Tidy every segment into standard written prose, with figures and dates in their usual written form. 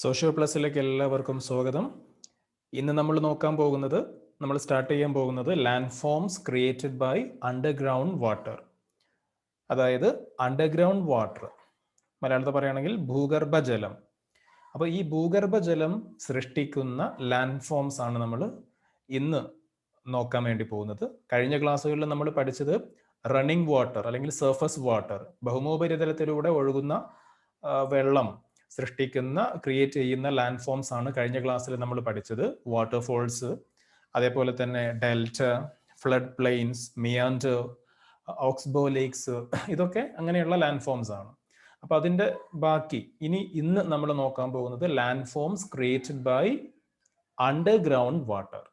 Socio പ്ലസിലേക്ക് എല്ലാവർക്കും സ്വാഗതം. ഇന്ന് നമ്മൾ സ്റ്റാർട്ട് ചെയ്യാൻ പോകുന്നത് land forms created by underground water. അതായത് അണ്ടർഗ്രൗണ്ട് വാട്ടർ മലയാളത്തിൽ പറയുകയാണെങ്കിൽ ഭൂഗർഭജലം. അപ്പോൾ ഈ ഭൂഗർഭജലം സൃഷ്ടിക്കുന്ന ലാൻഡ് ഫോംസ് ആണ് നമ്മൾ ഇന്ന് നോക്കാൻ വേണ്ടി പോകുന്നത്. കഴിഞ്ഞ ക്ലാസ്സുകളിൽ നമ്മൾ പഠിച്ചത് റണ്ണിംഗ് വാട്ടർ അല്ലെങ്കിൽ സർഫസ് വാട്ടർ, ഭൗമോപരിതലത്തിലൂടെ ഒഴുകുന്ന വെള്ളം ക്രിയേറ്റ് ചെയ്യുന്ന ലാൻഡ് ഫോംസ് ആണ് കഴിഞ്ഞ ക്ലാസ്സിൽ നമ്മൾ പഠിച്ചത്. വാട്ടർഫോൾസ്, അതേപോലെ തന്നെ delta, flood plains, meander, oxbow lakes, ഇതൊക്കെ അങ്ങനെയുള്ള ലാൻഡ് ഫോംസ് ആണ്. അപ്പൊ അതിന്റെ ബാക്കി ഇന്ന് നമ്മൾ നോക്കാൻ പോകുന്നത് land forms created by underground water.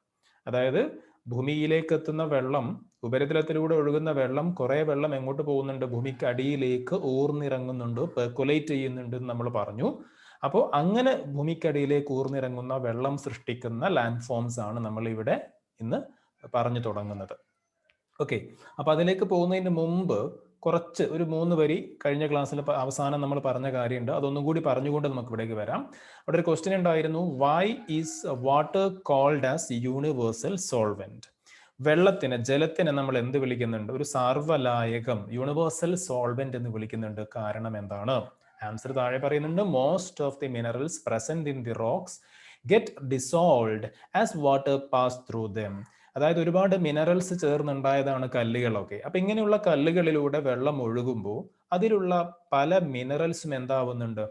അതായത് ഭൂമിയിലേക്ക് എത്തുന്ന വെള്ളം, ഉപരിതലത്തിലൂടെ ഒഴുകുന്ന വെള്ളം, കുറെ വെള്ളം എങ്ങോട്ട് പോകുന്നുണ്ട്? ഭൂമിക്ക് അടിയിലേക്ക് ഊർന്നിറങ്ങുന്നുണ്ട്, പെർക്കുലേറ്റ് ചെയ്യുന്നുണ്ട് എന്ന് നമ്മൾ പറഞ്ഞു. അപ്പോൾ അങ്ങനെ ഭൂമിക്കടിയിലേക്ക് ഊർന്നിറങ്ങുന്ന വെള്ളം സൃഷ്ടിക്കുന്ന ലാൻഡ് ഫോംസ് ആണ് നമ്മൾ ഇവിടെ ഇന്ന് പറഞ്ഞു തുടങ്ങുന്നത്. ഓക്കെ, അപ്പൊ അതിലേക്ക് പോകുന്നതിന് മുമ്പ് ഒരു 3 വരി കഴിഞ്ഞ ക്ലാസ്സിൽ അവസാനം നമ്മൾ പറഞ്ഞ കാര്യമുണ്ട്, അതൊന്നും കൂടി പറഞ്ഞുകൊണ്ട് നമുക്ക് ഇവിടേക്ക് വരാം. അവിടെ ഒരു ക്വസ്റ്റ്യൻ ഉണ്ടായിരുന്നു, why is water called as universal solvent? ജലത്തിനെ നമ്മൾ എന്ത് വിളിക്കുന്നുണ്ട്? ഒരു സാർവലായകം, യൂണിവേഴ്സൽ സോൾവെന്റ് എന്ന് വിളിക്കുന്നുണ്ട്. കാരണം എന്താണ്? ആൻസർ താഴെ പറയുന്നുണ്ട്, most of the minerals present in the rocks get dissolved as water pass through them. അതായത് ഒരുപാട് മിനറൽസ് ചേർന്നുണ്ടായതാണ് കല്ലുകളൊക്കെ. അപ്പൊ ഇങ്ങനെയുള്ള കല്ലുകളിലൂടെ വെള്ളം ഒഴുകുമ്പോൾ അതിലുള്ള പല മിനറൽസും എന്താവുന്നുണ്ട്?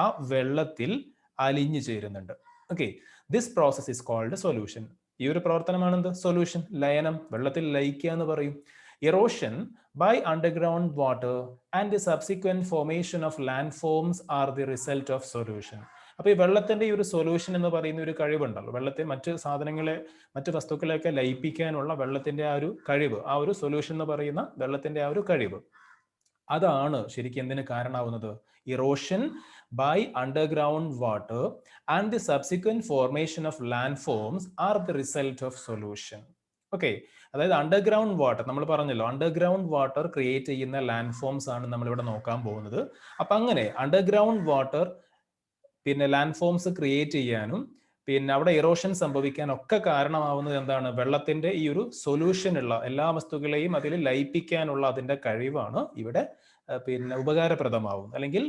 ആ വെള്ളത്തിൽ അലിഞ്ഞു ചേരുന്നുണ്ട്. Okay, this process is called solution. ഈ ഒരു പ്രവർത്തനമാണ് എന്ത്? സൊല്യൂഷൻ, ലയനം, വെള്ളത്തിൽ ലയിക്കുക എന്ന് പറയും. Erosion by underground water and the subsequent formation of land forms are the result of solution. അപ്പൊ ഈ വെള്ളത്തിന്റെ ഈ ഒരു സൊല്യൂഷൻ എന്ന് പറയുന്ന ഒരു കഴിവുണ്ടല്ലോ, വെള്ളത്തെ മറ്റ് വസ്തുക്കളെയൊക്കെ ലയിപ്പിക്കാനുള്ള വെള്ളത്തിന്റെ ആ ഒരു കഴിവ്, ആ ഒരു സൊല്യൂഷൻ എന്ന് പറയുന്ന വെള്ളത്തിന്റെ ആ ഒരു കഴിവ്, അതാണ് ശരിക്കും എന്തിന് കാരണമാവുന്നത്? Erosion by underground water and the subsequent formation of land forms are the result of solution. Okay, അതായത് അണ്ടർഗ്രൗണ്ട് വാട്ടർ നമ്മൾ പറഞ്ഞല്ലോ, അണ്ടർഗ്രൗണ്ട് വാട്ടർ ക്രിയേറ്റ് ചെയ്യുന്ന ലാൻഡ് ഫോംസ് ആണ് നമ്മൾ ഇവിടെ നോക്കാൻ പോകുന്നത്. അപ്പൊ അങ്ങനെ underground water land forms create ചെയ്യാനും അവിടെ ഇറോഷൻ സംഭവിക്കാനൊക്കെ കാരണമാവുന്നത് എന്താണ്? വെള്ളത്തിന്റെ ഈ ഒരു സൊല്യൂഷൻ ഉള്ള എല്ലാ വസ്തുക്കളെയും അതിൽ ലയിപ്പിക്കാനുള്ള അതിന്റെ കഴിവാണ് ഇവിടെ ഉപകാരപ്രദമാവുന്നത്. അല്ലെങ്കിൽ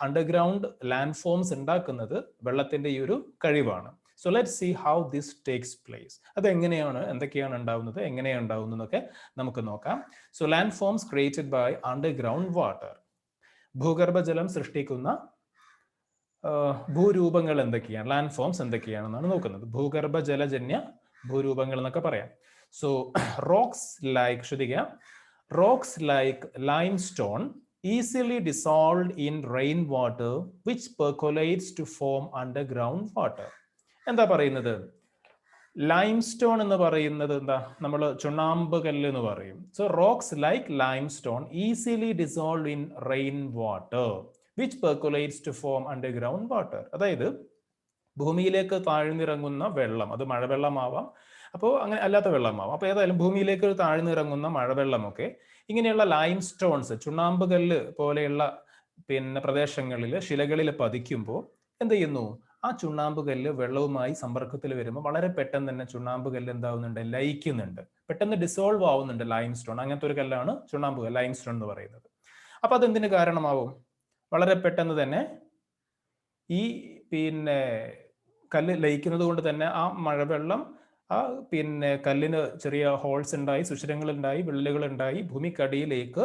അണ്ടർഗ്രൗണ്ട് ലാൻഡ് ഫോംസ് ഉണ്ടാക്കുന്നത് വെള്ളത്തിന്റെ ഈ ഒരു കഴിവാണ്. So let see how this takes place. എന്തൊക്കെയാണ് ഉണ്ടാവുന്നത്, എങ്ങനെയാണ് ഉണ്ടാവുന്നത് എന്നൊക്കെ നമുക്ക് നോക്കാം. So land forms created by underground water. ഭൂഗർഭജലം സൃഷ്ടിക്കുന്ന ഭൂരൂപങ്ങൾ എന്തൊക്കെയാണ്, ലാൻഡ് ഫോംസ് എന്തൊക്കെയാണെന്നാണ് നോക്കുന്നത്. ഭൂഗർഭജലജന്യ ഭൂരൂപങ്ങൾ എന്നൊക്കെ പറയാം. So rocks like limestone easily dissolved in rainwater which percolates to form underground water. എന്താ പറയുന്നത്? ലൈംസ്റ്റോൺ എന്ന് പറയുന്നത് എന്താ? നമ്മൾ ചുണ്ണാമ്പ് കല്ല് എന്ന് പറയും. So rocks like limestone easily dissolve in rain water which percolates to form underground water. അതായത് ഭൂമിയിലേക്ക് താഴ്ന്നിറങ്ങുന്ന വെള്ളം, അത് മഴവെള്ളമാവാം, അപ്പോൾ അങ്ങനെ അല്ലാത്ത വെള്ളമാവാം. അപ്പോൾ ഏതായാലും ഭൂമിയിലേക്ക് താഴ്ന്നിറങ്ങുന്ന മഴവെള്ളമൊക്കെ ഇങ്ങനെയുള്ള ലൈം സ്റ്റോൺസ്, ചുണ്ണാമ്പ് കല്ല് പോലെയുള്ള പ്രദേശങ്ങളിൽ, ശിലകളിൽ പതിക്കുമ്പോൾ എന്ത് ചെയ്യുന്നു? ആ ചുണ്ണാമ്പ് കല്ല് വെള്ളവുമായി സമ്പർക്കത്തിൽ വരുമ്പോൾ വളരെ പെട്ടെന്ന് തന്നെ ചുണ്ണാമ്പ് കല്ല് എന്താവുന്നുണ്ട്? ലയിക്കുന്നുണ്ട്, പെട്ടെന്ന് ഡിസോൾവ് ആവുന്നുണ്ട് ലൈം സ്റ്റോൺ. അങ്ങനത്തെ ഒരു കല്ലാണ് ചുണ്ണാമ്പ് കല്ല്, ലൈം സ്റ്റോൺ എന്ന് പറയുന്നത്. അപ്പൊ അതെന്തിന് കാരണമാവും? വളരെ പെട്ടെന്ന് തന്നെ ഈ കല്ല് ലയിക്കുന്നത് കൊണ്ട് തന്നെ ആ മഴവെള്ളം ആ കല്ലിന് ചെറിയ ഹോൾസ് ഉണ്ടായി, സുഷിരങ്ങൾ ഉണ്ടായി, വിള്ളലുകൾ ഉണ്ടായി ഭൂമിക്കടിയിലേക്ക്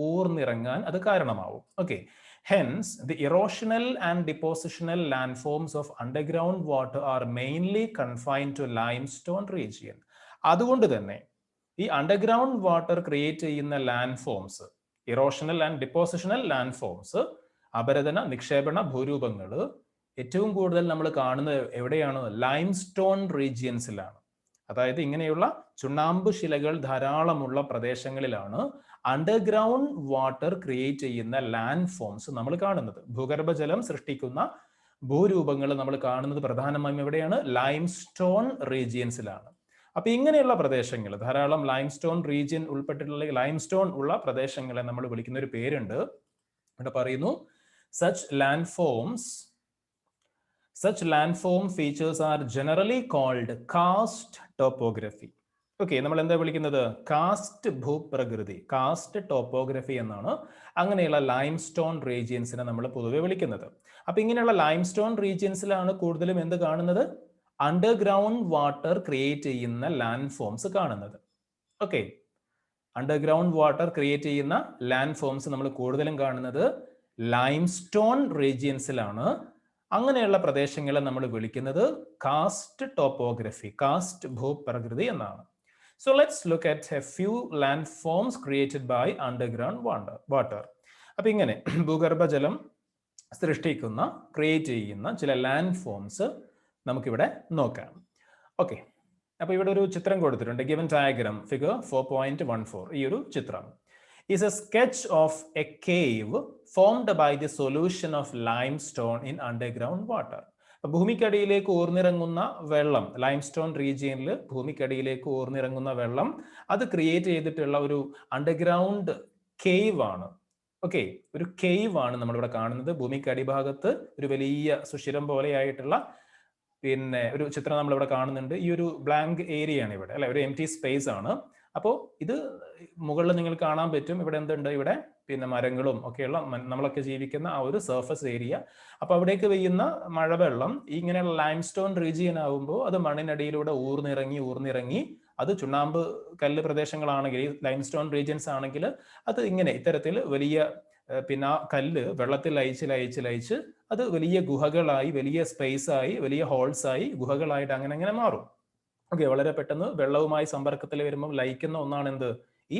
ഊർന്നിറങ്ങാൻ അത് കാരണമാവും. Okay, hence the erosional and depositional landforms of underground water are mainly confined to limestone region. അതുകൊണ്ട് തന്നെ ഈ അണ്ടർഗ്രൗണ്ട് വാട്ടർ ക്രിയേറ്റ് ചെയ്യുന്ന land forms, erosional and depositional land forms, അപരദന നിക്ഷേപണ ഭൂരൂപങ്ങൾ ഏറ്റവും കൂടുതൽ നമ്മൾ കാണുന്നത് എവിടെയാണ്? ലൈംസ്റ്റോൺ റീജിയൻസിലാണ്. അതായത് ഇങ്ങനെയുള്ള ചുണ്ണാമ്പ് ശിലകൾ ധാരാളമുള്ള പ്രദേശങ്ങളിലാണ് അണ്ടർഗ്രൗണ്ട് വാട്ടർ ക്രിയേറ്റ് ചെയ്യുന്ന ലാൻഡ് ഫോംസ് നമ്മൾ കാണുന്നത്. ഭൂഗർഭജലം സൃഷ്ടിക്കുന്ന ഭൂരൂപങ്ങൾ നമ്മൾ കാണുന്നത് പ്രധാനമായും എവിടെയാണ്? ലൈംസ്റ്റോൺ റീജിയൻസിലാണ്. അപ്പൊ ഇങ്ങനെയുള്ള പ്രദേശങ്ങൾ, ധാരാളം ലൈംസ്റ്റോൺ റീജിയൻ ഉൾപ്പെട്ടിട്ടുള്ള ലൈംസ്റ്റോൺ ഉള്ള പ്രദേശങ്ങളെ നമ്മൾ വിളിക്കുന്ന ഒരു പേരുണ്ട്. ഇവിടെ പറയുന്നു, such landforms Such landform features are generally called karst topography. Okay, നമ്മൾ എന്താ വിളിക്കുന്നത്? കാസ്റ്റ് ഭൂപ്രകൃതി, കാസ്റ്റ് ടോപ്പോഗ്രഫി എന്നാണ് അങ്ങനെയുള്ള ലൈംസ്റ്റോൺ റീജിയൻസിനെ നമ്മൾ പൊതുവെ വിളിക്കുന്നത്. അപ്പൊ ഇങ്ങനെയുള്ള ലൈംസ്റ്റോൺ റീജിയൻസിലാണ് കൂടുതലും എന്ത് കാണുന്നത്? അണ്ടർഗ്രൗണ്ട് വാട്ടർ ക്രിയേറ്റ് ചെയ്യുന്ന ലാൻഡ് ഫോംസ് കാണുന്നത്. ഓക്കെ, അണ്ടർഗ്രൗണ്ട് വാട്ടർ ക്രിയേറ്റ് ചെയ്യുന്ന ലാൻഡ് ഫോംസ് നമ്മൾ കൂടുതലും കാണുന്നത് ലൈംസ്റ്റോൺ റീജിയൻസിലാണ്. അങ്ങനെയുള്ള പ്രദേശങ്ങളെ നമ്മൾ വിളിക്കുന്നത് കാസ്റ്റ് ടോപ്പോഗ്രഫി, കാസ്റ്റ് ഭൂപ്രകൃതി എന്നാണ്. So let's look at a few landforms created by underground water. അപ്പൊ ഇങ്ങനെ ഭൂഗർഭജലം സൃഷ്ടിക്കുന്ന, ക്രിയേറ്റ് ചെയ്യുന്ന ചില ലാൻഡ് ഫോംസ് നമുക്കിവിടെ നോക്കാം. ഓക്കെ, അപ്പൊ ഇവിടെ ഒരു ചിത്രം കൊടുത്തിട്ടുണ്ട്. Given diagram figure 4.14. ഈ ഒരു ചിത്രം is a sketch of a cave formed by the solution of limestone in underground water. ഭൂമിക്കടിയിലേക്ക് ഊർന്നിറങ്ങുന്ന വെള്ളം, ലൈംസ്റ്റോൺ റീജിയനിൽ ഭൂമിക്കടിയിലേക്ക് ഊർന്നിറങ്ങുന്ന വെള്ളം, അത് ക്രിയേറ്റ് ചെയ്തിട്ടുള്ള ഒരു അണ്ടർഗ്രൗണ്ട് കേവ് ആണ്. ഓക്കെ, ഒരു കേവ് ആണ് നമ്മളിവിടെ കാണുന്നത്. ഭൂമിക്കടിഭാഗത്ത് ഒരു വലിയ സുഷിരം പോലെയായിട്ടുള്ള പിന്നെ ഒരു ചിത്രം നമ്മളിവിടെ കാണുന്നുണ്ട്. ഈ ഒരു ബ്ലാങ്ക് ഏരിയ ആണ് ഇവിടെ, അല്ലെ, ഒരു എംപ്റ്റി സ്പേസ് ആണ്. അപ്പോൾ ഇത് മുകളിൽ നിങ്ങൾ കാണാൻ പറ്റും. ഇവിടെ എന്തുണ്ട്? ഇവിടെ പിന്നെ മരങ്ങളും ഒക്കെയുള്ള നമ്മളൊക്കെ ജീവിക്കുന്ന ആ ഒരു സർഫസ് ഏരിയ. അപ്പൊ അവിടേക്ക് പെയ്യുന്ന മഴവെള്ളം ഇങ്ങനെയുള്ള ലൈംസ്റ്റോൺ റീജിയൻ ആകുമ്പോൾ അത് മണ്ണിനടിയിലൂടെ ഊർന്നിറങ്ങി അത് ചുണ്ണാമ്പ് കല്ല് പ്രദേശങ്ങളാണെങ്കിൽ, ലൈംസ്റ്റോൺ റീജിയൻസ് ആണെങ്കിൽ അത് ഇങ്ങനെ ഇത്തരത്തിൽ വലിയ പിന്നെ ആ കല്ല് വെള്ളത്തിൽ ലയിച്ച് അത് വലിയ ഗുഹകളായി, വലിയ സ്പേസ് ആയി, വലിയ ഹോൾസ് ആയി, ഗുഹകളായിട്ട് അങ്ങനെ മാറും. ഓക്കെ, വളരെ പെട്ടെന്ന് വെള്ളവുമായി സമ്പർക്കത്തിൽ വരുമ്പോൾ ലയിക്കുന്ന ഒന്നാണ് എന്ത്? ഈ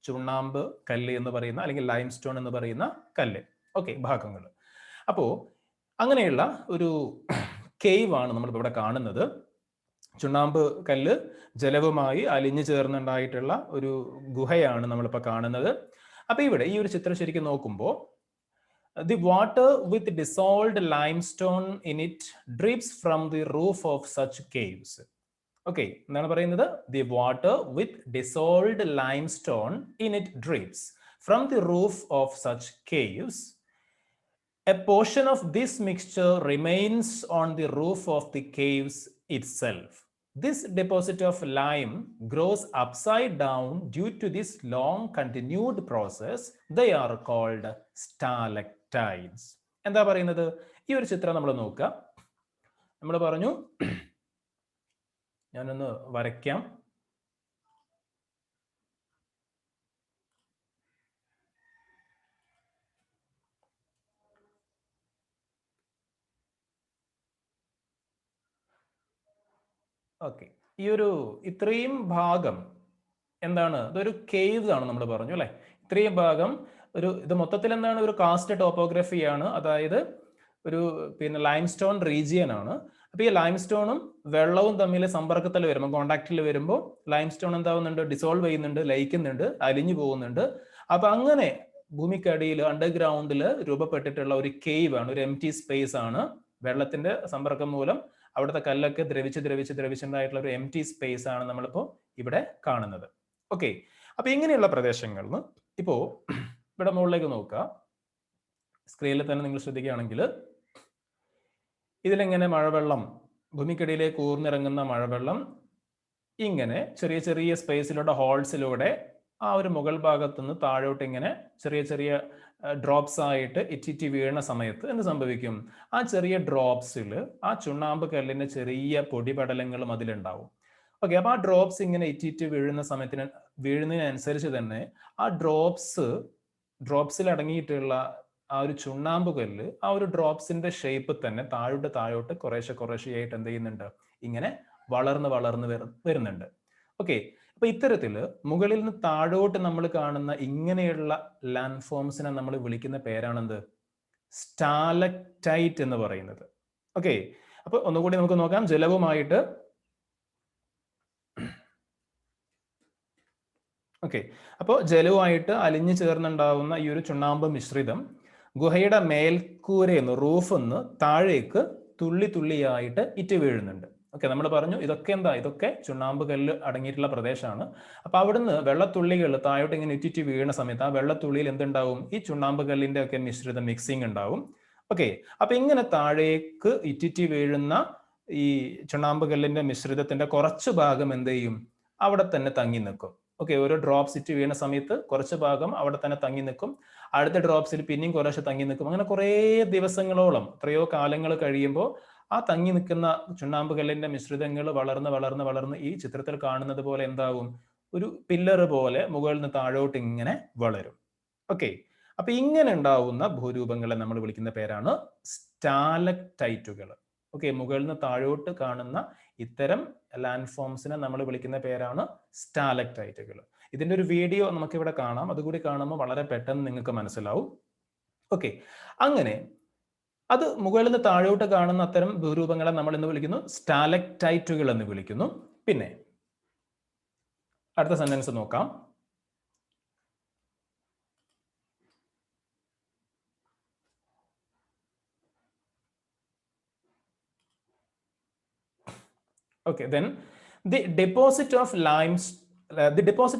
ചുണ്ണാമ്പ് കല്ല് എന്ന് പറയുന്ന, അല്ലെങ്കിൽ ലൈംസ്റ്റോൺ എന്ന് പറയുന്ന കല്ല്. ഓക്കെ, ഭാഗങ്ങൾ. അപ്പോ അങ്ങനെയുള്ള ഒരു കേവ് ആണ് നമ്മളിപ്പോൾ ഇവിടെ കാണുന്നത്. ചുണ്ണാമ്പ് കല്ല് ജലവുമായി അലിഞ്ഞു ചേർന്നുണ്ടായിട്ടുള്ള ഒരു ഗുഹയാണ് നമ്മളിപ്പോൾ കാണുന്നത്. അപ്പൊ ഇവിടെ ഈ ഒരു ചിത്രം ശരിക്കും നോക്കുമ്പോൾ the water with dissolved limestone in it drips from the roof of such caves. Okay, എന്താണ് പറയുന്നത്? The water with dissolved limestone in it drips from the roof of such caves. A portion of this mixture remains on the roof of the caves itself. This deposit of lime grows upside down due to this long continued process. They are called stalactites. എന്താ പറയുന്നത്? ഈ ഒരു ചിത്രം നമ്മൾ നോക്കുക. നമ്മൾ പറഞ്ഞു, ഞാനൊന്ന് വരയ്ക്കാം. ഓക്കെ, ഈ ഒരു ഇത്രയും ഭാഗം എന്താണ്? ഇതൊരു കേവ് ആണ് നമ്മൾ പറഞ്ഞു, അല്ലെ? ഇത്രയും ഭാഗം ഇത് മൊത്തത്തിൽ എന്താണ്? ഒരു കാസ്റ്റ് ടോപ്പോഗ്രഫിയാണ്. അതായത് ഒരു പിന്നെ ലൈംസ്റ്റോൺ റീജിയൻ ആണ്. അപ്പൊ ഈ ലൈംസ്റ്റോണും വെള്ളവും തമ്മിൽ സമ്പർക്കത്തിൽ വരുമ്പോൾ, കോണ്ടാക്റ്റിൽ വരുമ്പോൾ ലൈംസ്റ്റോൺ എന്താവുന്നുണ്ട്? ഡിസോൾവ് ചെയ്യുന്നുണ്ട്, ലയിക്കുന്നുണ്ട്, അലിഞ്ഞു പോകുന്നുണ്ട്. അപ്പൊ അങ്ങനെ ഭൂമിക്കടിയിൽ അണ്ടർഗ്രൗണ്ടിൽ രൂപപ്പെട്ടിട്ടുള്ള ഒരു കേവ് ആണ്, ഒരു എംപ്റ്റി സ്പേസ് ആണ്. വെള്ളത്തിന്റെ സമ്പർക്കം മൂലം അവിടുത്തെ കല്ലൊക്കെ ദ്രവിച്ചുണ്ടായിട്ടുള്ള ഒരു എംപ്റ്റി സ്പേസ് ആണ് നമ്മളിപ്പോ ഇവിടെ കാണുന്നത്. ഓക്കെ, അപ്പൊ ഇങ്ങനെയുള്ള പ്രദേശങ്ങളിൽ ഇപ്പോ ഇവിടെ മുകളിലേക്ക് നോക്കുക. സ്ക്രീനിൽ തന്നെ നിങ്ങൾ ശ്രദ്ധിക്കുകയാണെങ്കിൽ ഇതിലെങ്ങനെ മഴവെള്ളം, ഭൂമിക്കടിയിലേക്ക് ഊർന്നിറങ്ങുന്ന മഴവെള്ളം ഇങ്ങനെ ചെറിയ ചെറിയ സ്പേസിലൂടെ, ഹോൾസിലൂടെ ആ ഒരു മുകൾ ഭാഗത്തുനിന്ന് താഴോട്ട് ഇങ്ങനെ ചെറിയ ഡ്രോപ്സ് ആയിട്ട് ഇറ്റിറ്റി വീഴുന്ന സമയത്ത് എന്ത് സംഭവിക്കും? ആ ചെറിയ ഡ്രോപ്സിൽ ആ ചുണ്ണാമ്പ് കല്ലിന്റെ ചെറിയ പൊടിപടലങ്ങളും അതിലുണ്ടാവും. ഓക്കെ, അപ്പൊ ആ ഡ്രോപ്സ് ഇങ്ങനെ ഇറ്റിറ്റ് വീഴുന്നതിനനുസരിച്ച് തന്നെ ആ ഡ്രോപ്സിൽ അടങ്ങിയിട്ടുള്ള ആ ഒരു ചുണ്ണാമ്പ് കല്ല് ആ ഒരു ഡ്രോപ്സിന്റെ ഷേപ്പ് തന്നെ താഴോട്ട് കുറേശ്ശെയായിട്ട് എന്ത് ചെയ്യുന്നുണ്ട്? ഇങ്ങനെ വളർന്ന് വരുന്നുണ്ട്. ഓക്കെ, അപ്പൊ ഇത്തരത്തില് മുകളിൽ നിന്ന് താഴോട്ട് നമ്മൾ കാണുന്ന ഇങ്ങനെയുള്ള ലാൻഡ് ഫോംസിനെ നമ്മൾ വിളിക്കുന്ന പേരാണെന്ത്? സ്റ്റാലക്ടൈറ്റ് എന്ന് പറയുന്നത്. ഓക്കെ, അപ്പൊ ഒന്നുകൂടി നമുക്ക് നോക്കാം. ജലവുമായിട്ട് അപ്പോൾ ജലവുമായിട്ട് അലിഞ്ഞു ചേർന്നുണ്ടാവുന്ന ഈ ഒരു ചുണ്ണാമ്പ് മിശ്രിതം ഗുഹയുടെ മേൽക്കൂരയെന്ന്, റൂഫെന്ന് താഴേക്ക് തുള്ളിയായിട്ട് ഇറ്റ് വീഴുന്നുണ്ട്. ഓക്കെ, നമ്മൾ പറഞ്ഞു ഇതൊക്കെ എന്താ? ഇതൊക്കെ ചുണ്ണാമ്പ് കല്ല് അടങ്ങിയിട്ടുള്ള പ്രദേശമാണ്. അപ്പൊ അവിടുന്ന് വെള്ളത്തുള്ളികൾ താഴോട്ട് ഇങ്ങനെ ഇറ്റിറ്റ് വീഴുന്ന സമയത്ത് ആ വെള്ളത്തുള്ളിയിൽ എന്തുണ്ടാവും? ഈ ചുണ്ണാമ്പ് കല്ലിന്റെ ഒക്കെ മിശ്രിതം, മിക്സിംഗ് ഉണ്ടാവും. ഓക്കെ, അപ്പൊ ഇങ്ങനെ താഴേക്ക് ഇറ്റിറ്റി വീഴുന്ന ഈ ചുണ്ണാമ്പ് കല്ലിന്റെ മിശ്രിതത്തിന്റെ കുറച്ച് ഭാഗം എന്ത് ചെയ്യും, അവിടെ തന്നെ തങ്ങി നിൽക്കും. ഓക്കെ, ഓരോ ഡ്രോപ്സ് ഇറ്റ് വീണ സമയത്ത് കുറച്ച് ഭാഗം അവിടെ തന്നെ തങ്ങി നിൽക്കും, അടുത്ത ഡ്രോപ്സിൽ പിന്നെയും കുറച്ച് തങ്ങി നിൽക്കും. അങ്ങനെ കുറേ ദിവസങ്ങളോളം, എത്രയോ കാലങ്ങൾ കഴിയുമ്പോൾ ആ തങ്ങി നിൽക്കുന്ന ചുണ്ണാമ്പ് കല്ലിന്റെ മിശ്രിതങ്ങൾ വളർന്ന് വളർന്ന് വളർന്ന് ഈ ചിത്രത്തിൽ കാണുന്നത് പോലെ എന്താവും, ഒരു പില്ലർ പോലെ മുകളിൽ നിന്ന് താഴോട്ട് ഇങ്ങനെ വളരും. ഓക്കെ, അപ്പൊ ഇങ്ങനെ ഉണ്ടാവുന്ന ഭൂരൂപങ്ങളെ നമ്മൾ വിളിക്കുന്ന പേരാണ് സ്റ്റാലക്ടൈറ്റുകൾ. ഓക്കെ, മുകളിൽ നിന്ന് താഴോട്ട് കാണുന്ന ഇത്തരം ലാൻഡ് ഫോംസിനെ നമ്മൾ വിളിക്കുന്ന പേരാണ് സ്റ്റാലക്ടൈറ്റുകൾ. ഇതിന്റെ ഒരു വീഡിയോ നമുക്ക് ഇവിടെ കാണാം, അതുകൂടി കാണുമ്പോൾ വളരെ പെട്ടെന്ന് നിങ്ങൾക്ക് മനസ്സിലാവും. ഓക്കെ, അങ്ങനെ അത് മുകളിൽ നിന്ന് താഴോട്ട് കാണുന്ന അത്തരം ഭൂരൂപങ്ങളെ നമ്മൾ എന്ന് വിളിക്കുന്നു സ്റ്റാലക്ടൈറ്റുകൾ എന്ന് വിളിക്കുന്നു. പിന്നെ അടുത്ത സെന്റൻസ് നോക്കാം. Okay, then the deposit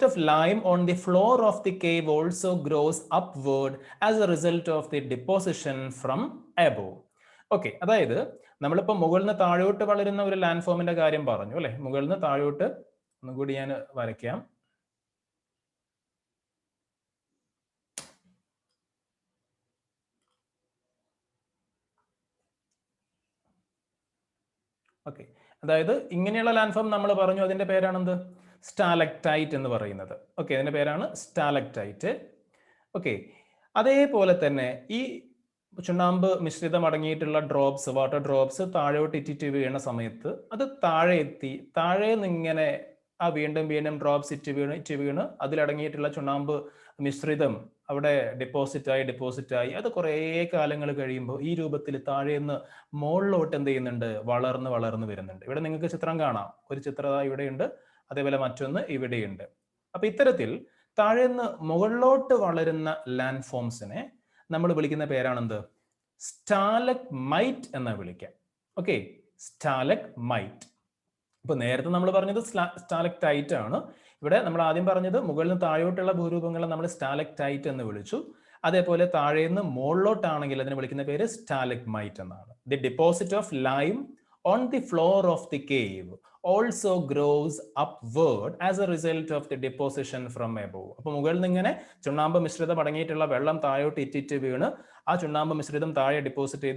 of lime on the floor of the cave also grows upward as a result of the deposition from above. Okay, അതായത് നമ്മളിപ്പോൾ മുകളിൽ നിന്ന് താഴോട്ട് വളരുന്ന ഒരു ലാൻഡ് ഫോമിന്റെ കാര്യം പറഞ്ഞു അല്ലെ. മുകളിൽ നിന്ന് താഴോട്ട് ഒന്നുകൂടി ഞാൻ വരയ്ക്കാം. ഓക്കെ, അതായത് ഇങ്ങനെയുള്ള ലാൻഡ് ഫോം നമ്മൾ പറഞ്ഞു, അതിന്റെ പേരാണെന്ത്, സ്റ്റാലക്ടൈറ്റ് എന്ന് പറയുന്നത്. ഓക്കെ, അതിന്റെ പേരാണ് സ്റ്റാലക്ടൈറ്റ്. ഓക്കെ, അതേപോലെ തന്നെ ഈ ചുണ്ണാമ്പ് മിശ്രിതം അടങ്ങിയിട്ടുള്ള ഡ്രോപ്സ്, വാട്ടർ ഡ്രോപ്സ് താഴോട്ട് ഇറ്റിറ്റ് വീണ സമയത്ത് അത് താഴെ എത്തി, താഴെ നിന്നിങ്ങനെ ആ വീണ്ടും വീണ്ടും ഡ്രോപ്സ് ഇറ്റ് വീണ് അതിലടങ്ങിയിട്ടുള്ള ചുണ്ണാമ്പ് മിശ്രിതം അവിടെ ഡെപ്പോസിറ്റ് ആയി അത് കുറേ കാലങ്ങൾ കഴിയുമ്പോൾ ഈ രൂപത്തിൽ താഴെ നിന്ന് മുകളിലോട്ട് എന്ത് ചെയ്യുന്നുണ്ട്, വളർന്ന് വരുന്നുണ്ട്. ഇവിടെ നിങ്ങൾക്ക് ചിത്രം കാണാം, ഒരു ചിത്രം ഇവിടെയുണ്ട്, അതേപോലെ മറ്റൊന്ന് ഇവിടെയുണ്ട്. അപ്പൊ ഇത്തരത്തിൽ താഴെ നിന്ന് മുകളിലോട്ട് വളരുന്ന ലാൻഡ് ഫോംസിനെ നമ്മൾ വിളിക്കുന്ന പേരാണെന്ത്, സ്റ്റാലഗ്മൈറ്റ് എന്ന് വിളിക്കാം. ഓക്കെ, സ്റ്റാലഗ്മൈറ്റ്. ഇപ്പൊ നേരത്തെ നമ്മൾ പറഞ്ഞത് സ്റ്റാലക്ടൈറ്റ് ആണ്. ഇവിടെ നമ്മൾ ആദ്യം പറഞ്ഞത് മുകളിൽ നിന്ന് താഴോട്ടുള്ള ഭൂരൂപങ്ങളെ നമ്മൾ സ്റ്റാലക്ടൈറ്റ് എന്ന് വിളിച്ചു. അതേപോലെ താഴെ നിന്ന് മുകളിലോട്ടാണെങ്കിൽ അതിനെ വിളിക്കുന്ന പേര് സ്റ്റാലഗ്മൈറ്റ് എന്നാണ്. The deposit of lime on the floor of the cave also grows upward as a result of the deposition from above. അപ്പൊ മുകളിൽ നിന്ന് ഇങ്ങനെ ചുണ്ണാമ്പ് മിശ്രിതം അടങ്ങിയിട്ടുള്ള വെള്ളം താഴോട്ട് ഇറ്റിറ്റ് വീണ് ആ ചുണ്ണാമ്പ് മിശ്രിതം താഴെ ഡെപ്പോസിറ്റ്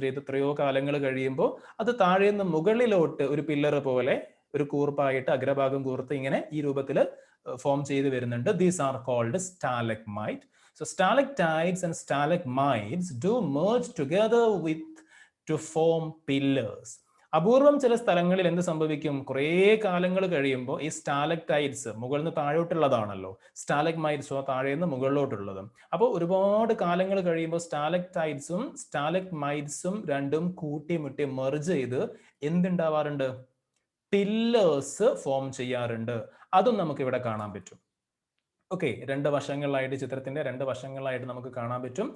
ചെയ്ത് എത്രയോ കാലങ്ങൾ കഴിയുമ്പോൾ അത് താഴെ നിന്ന് മുകളിലോട്ട് ഒരു പില്ലർ പോലെ ഒരു കൂർപ്പായിട്ട് അഗ്രഭാഗം കൂർത്ത് ഇങ്ങനെ ഈ രൂപത്തിൽ ഫോം ചെയ്ത് വരുന്നുണ്ട്. These are called stalagmite. So stalactites and stalagmites do merge together to form pillars. അപൂർവം ചില സ്ഥലങ്ങളിൽ എന്ത് സംഭവിക്കും, കുറേ കാലങ്ങൾ കഴിയുമ്പോൾ ഈ സ്റ്റാലക്ടൈറ്റ്സ് മുകളിൽ നിന്ന് താഴോട്ടുള്ളതാണല്ലോ, സ്റ്റാലഗ്മൈറ്റ്സോ താഴെ നിന്ന് മുകളിലോട്ടുള്ളതും. അപ്പോൾ ഒരുപാട് കാലങ്ങൾ കഴിയുമ്പോൾ സ്റ്റാലക്ടൈറ്റ്സും സ്റ്റാലഗ്മൈറ്റ്സും രണ്ടും കൂട്ടിമുട്ടി മെർജ് ചെയ്ത് എന്തുണ്ടാവാറുണ്ട്, പില്ലേഴ്സ് ഫോം ചെയ്യാറുണ്ട്. അതും നമുക്ക് ഇവിടെ കാണാൻ പറ്റും. ഓക്കെ, രണ്ട് വശങ്ങളിലായിട്ട്, ചിത്രത്തിന്റെ രണ്ട് വശങ്ങളിലായിട്ട് നമുക്ക് കാണാൻ പറ്റും.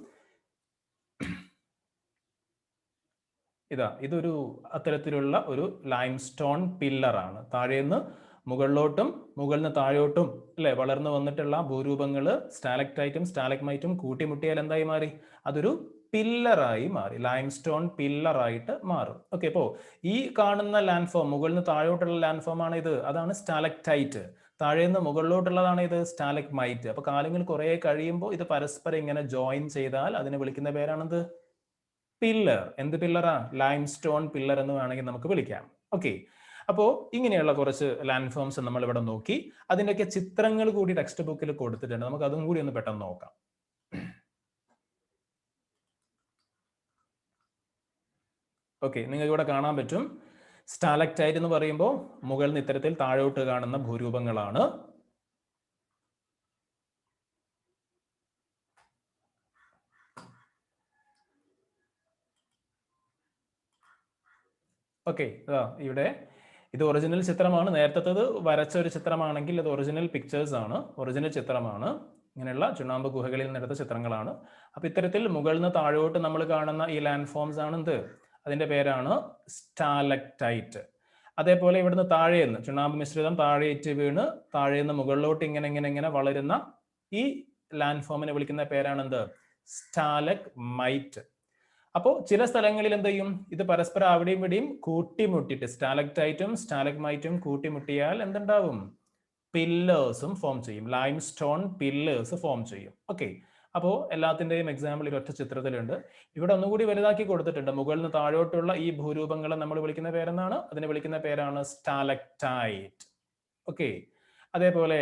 ഇതൊരു അത്തരത്തിലുള്ള ഒരു ലൈംസ്റ്റോൺ പില്ലറാണ്. താഴേന്ന് മുകളിലോട്ടും മുകളിൽ നിന്ന് താഴോട്ടും അല്ലെ വളർന്നു വന്നിട്ടുള്ള ഭൂരൂപങ്ങൾ സ്റ്റാലക്ടൈറ്റും സ്റ്റാലഗ്മൈറ്റും കൂട്ടിമുട്ടിയാൽ എന്തായി മാറി, അതൊരു പില്ലറായി മാറി, ലൈംസ്റ്റോൺ പില്ലറായിട്ട് മാറും. ഓക്കെ, അപ്പോൾ ഈ കാണുന്ന ലാൻഡ് ഫോം മുകളിൽ നിന്ന് താഴോട്ടുള്ള ലാൻഡ് ഫോം ആണ് ഇത്, അതാണ് സ്റ്റാലക്ടൈറ്റ്. താഴേന്ന് മുകളിലോട്ടുള്ളതാണ് ഇത് സ്റ്റാലഗ്മൈറ്റ്. അപ്പൊ കാലങ്ങൾ കുറെ കഴിയുമ്പോൾ ഇത് പരസ്പരം ഇങ്ങനെ ജോയിൻ ചെയ്താൽ അതിനെ വിളിക്കുന്ന പേരാണെന്ത്, പില്ലർ. എന്ത് പില്ലറാ, ലൈംസ്റ്റോൺ പില്ലർ എന്ന് വേണമെങ്കിൽ നമുക്ക് വിളിക്കാം. ഓക്കെ, അപ്പോൾ ഇങ്ങനെയുള്ള കുറച്ച് ലാൻഡ് ഫോംസ് നമ്മൾ ഇവിടെ നോക്കി. അതിൻ്റെയൊക്കെ ചിത്രങ്ങൾ കൂടി ടെക്സ്റ്റ് ബുക്കിൽ കൊടുത്തിട്ടുണ്ട്, നമുക്ക് അതും കൂടി ഒന്ന് പെട്ടെന്ന് നോക്കാം. ഓക്കെ, നിങ്ങൾക്ക് ഇവിടെ കാണാൻ പറ്റും, സ്റ്റാലക്ടൈറ്റ് എന്ന് പറയുമ്പോൾ മുകളിൽ നിന്ന് ഇത്തരത്തിൽ താഴോട്ട് കാണുന്ന ഭൂരൂപങ്ങളാണ്. ഓക്കെ, ഇവിടെ ഇത് ഒറിജിനൽ ചിത്രമാണ്. നേരത്തേത് വരച്ച ഒരു ചിത്രമാണെങ്കിൽ ഇത് ഒറിജിനൽ പിക്ചേഴ്സ് ആണ്, ഒറിജിനൽ ചിത്രമാണ്. ഇങ്ങനെയുള്ള ചുണ്ണാമ്പ് ഗുഹകളിൽ നിന്നെടുത്ത ചിത്രങ്ങളാണ്. അപ്പൊ ഇത്തരത്തിൽ മുകളിൽ നിന്ന് താഴോട്ട് നമ്മൾ കാണുന്ന ഈ ലാൻഡ് ഫോംസ് ആണ് എന്ത്, അതിന്റെ പേരാണ് സ്റ്റാലക്ടൈറ്റ്. അതേപോലെ ഇവിടുന്ന് താഴേന്ന് ചുണ്ണാമ്പ് മിശ്രിതം താഴേറ്റ് വീണ് താഴേന്ന് മുകളിലോട്ട് ഇങ്ങനെ വളരുന്ന ഈ ലാൻഡ് ഫോമിനെ വിളിക്കുന്ന പേരാണ് എന്ത്, സ്റ്റാലഗ്മൈറ്റ്. അപ്പോൾ ചില സ്ഥലങ്ങളിൽ എന്ത് ചെയ്യും, ഇത് പരസ്പരം അവിടെയും ഇവിടെയും കൂട്ടിമുട്ടിയിട്ട് സ്റ്റാലക്ടൈറ്റും സ്റ്റാലഗ്മൈറ്റും കൂട്ടിമുട്ടിയാൽ എന്തുണ്ടാവും, പില്ലേഴ്സും ഫോം ചെയ്യും, ലൈം സ്റ്റോൺ പില്ലേഴ്സ് ഫോം ചെയ്യും. ഓക്കെ, അപ്പോൾ എല്ലാത്തിൻ്റെയും എക്സാമ്പിൾ ഒരൊറ്റ ചിത്രത്തിലുണ്ട്. ഇവിടെ ഒന്നുകൂടി വലുതാക്കി കൊടുത്തിട്ടുണ്ട്. മുകളിൽ നിന്ന് താഴോട്ടുള്ള ഈ ഭൂരൂപങ്ങളെ നമ്മൾ വിളിക്കുന്ന പേരെന്താണ്? അതിനെ വിളിക്കുന്ന പേരാണ് സ്റ്റാലക്ടൈറ്റ്. ഓക്കെ, അതേപോലെ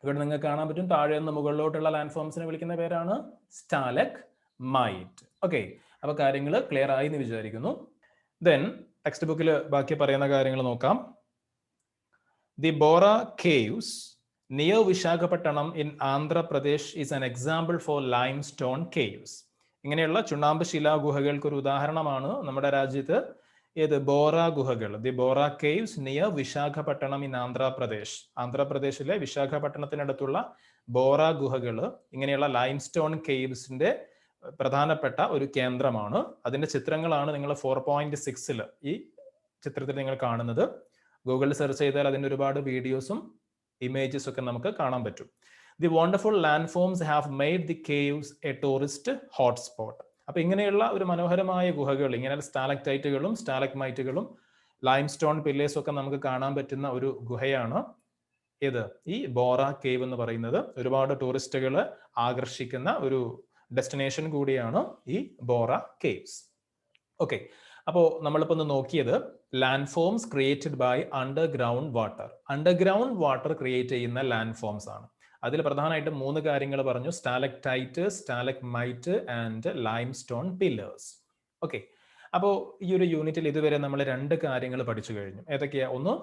ഇവിടെ നിങ്ങൾക്ക് കാണാൻ പറ്റും, താഴെ നിന്ന് മുകളിലോട്ടുള്ള ലാൻഡ് ഫോംസിനെ വിളിക്കുന്ന പേരാണ് സ്റ്റാലഗ്മൈറ്റ്. ഓക്കെ, അപ്പോൾ കാര്യങ്ങൾ ക്ലിയർ ആയി എന്ന് വിചാരിക്കുന്നു. ദെൻ ടെക്സ്റ്റ് ബുക്കിൽ ബാക്കി പറയുന്ന കാര്യങ്ങൾ നോക്കാം. The Bora caves near Visakhapatnam in Andhra Pradesh is an example for lime stone caves. ഇങ്ങനെയുള്ള ചുണ്ണാമ്പ് ശിലാ ഗുഹകൾക്ക് ഒരു ഉദാഹരണമാണ് നമ്മുടെ രാജ്യത്ത് ഏത്, ബോറ ഗുഹകൾ. The Bora caves near Visakhapatnam in Andhra Pradesh. ആന്ധ്രാപ്രദേശിലെ വിശാഖപട്ടണത്തിനടുത്തുള്ള ബോറ ഗുഹകൾ ഇങ്ങനെയുള്ള ലൈം സ്റ്റോൺ കേവ്സിന്റെ പ്രധാനപ്പെട്ട ഒരു കേന്ദ്രമാണ്. അതിന്റെ ചിത്രങ്ങളാണ് നിങ്ങൾ 4.6 ഈ ചിത്രത്തിൽ നിങ്ങൾ കാണുന്നത്. ഗൂഗിളിൽ സെർച്ച് ചെയ്താൽ അതിന്റെ ഒരുപാട് വീഡിയോസും ഇമേജസ് ഒക്കെ നമുക്ക് കാണാൻ പറ്റും. The wonderful land forms have made the caves A tourist hotspot. അപ്പൊ ഇങ്ങനെയുള്ള ഒരു മനോഹരമായ ഗുഹകൾ, ഇങ്ങനെ സ്റ്റാലക്ടൈറ്റുകളും സ്റ്റാലഗ്മൈറ്റുകളും ലൈം സ്റ്റോൺ പില്ലേഴ്സും ഒക്കെ നമുക്ക് കാണാൻ പറ്റുന്ന ഒരു ഗുഹയാണ് ഏത്, ഈ ബോറ കേവ് എന്ന് പറയുന്നത്. ഒരുപാട് ടൂറിസ്റ്റുകളെ ആകർഷിക്കുന്ന ഒരു ഡെസ്റ്റിനേഷൻ കൂടിയാണ് ഈ ബോറ കേവ്സ്. ഓക്കെ, അപ്പോൾ നമ്മളിപ്പോൾ ഒന്ന് നോക്കിയത് land forms created by underground water. Underground water create ചെയ്യുന്ന ലാൻഡ് ഫോംസ് ആണ്. അതിൽ പ്രധാനമായിട്ടും 3 കാര്യങ്ങൾ പറഞ്ഞു: stalactite, stalagmite and limestone pillars. Okay, അപ്പോൾ ഈ ഒരു യൂണിറ്റിൽ ഇതുവരെ നമ്മൾ 2 കാര്യങ്ങൾ പഠിച്ചു കഴിഞ്ഞു. ഏതൊക്കെയാ? ഒന്ന്,